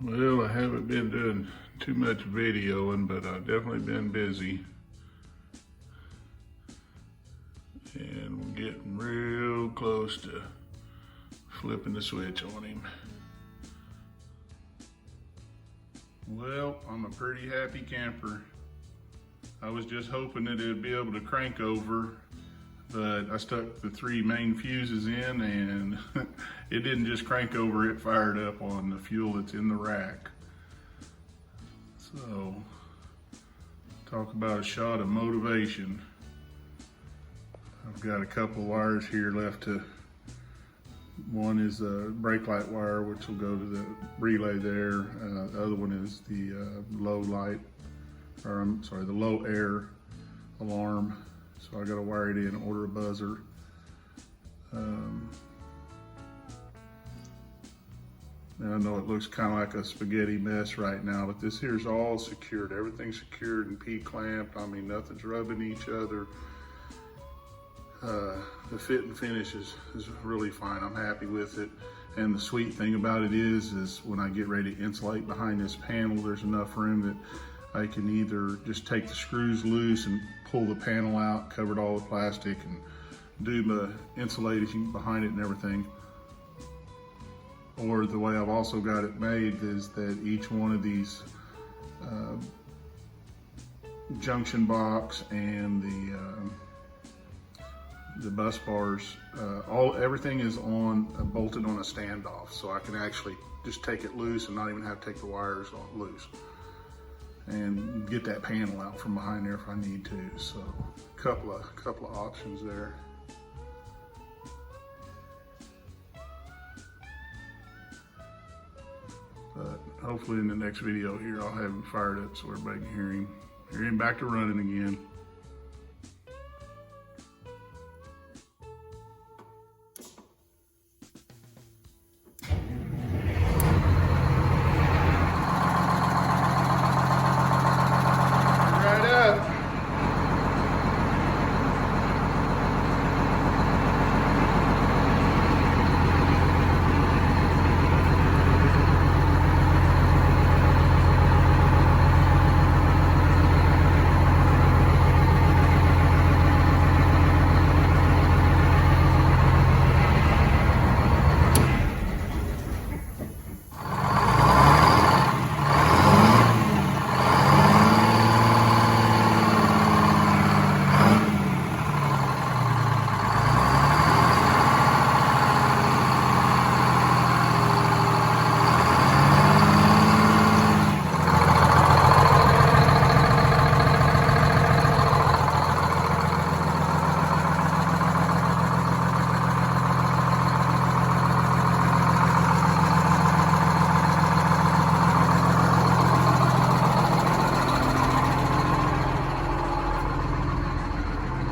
Well, I haven't been doing too much videoing, but I've definitely been busy. And we're getting real close to flipping the switch on him. Well, I'm a pretty happy camper. I was just hoping that it'd be able to crank over, but I stuck the 3 main fuses in and it didn't just crank over, it fired up on the fuel that's in the rack. So, talk about a shot of motivation. I've got a couple wires here left to, one is a brake light wire, which will go to the relay there. The other one is the the low air alarm. So I got to wire it in, order a buzzer. And I know it looks kind of like a spaghetti mess right now, but this here's all secured. Everything's secured and P-clamped. I mean, nothing's rubbing each other. The fit and finish is really fine. I'm happy with it. And the sweet thing about it is when I get ready to insulate behind this panel, there's enough room that I can either just take the screws loose and pull the panel out, cover it all with plastic, and do my insulating behind it and everything. Or the way I've also got it made is that each one of these junction box and the bus bars, everything is bolted on a standoff, so I can actually just take it loose and not even have to take the wires loose, and get that panel out from behind there if I need to. So a couple of options there. But hopefully in the next video here I'll have him fired up so everybody can hear him. Hear him back to running again.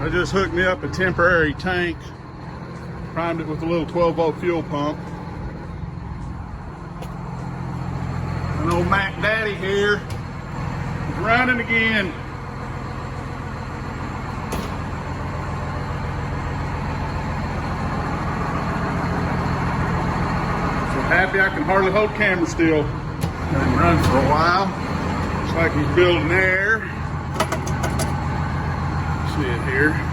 I just hooked me up a temporary tank, primed it with a little 12-volt fuel pump. An old Mac Daddy here is running again. So happy I can hardly hold camera still. Let him run for a while. Looks like he's building air. See it here.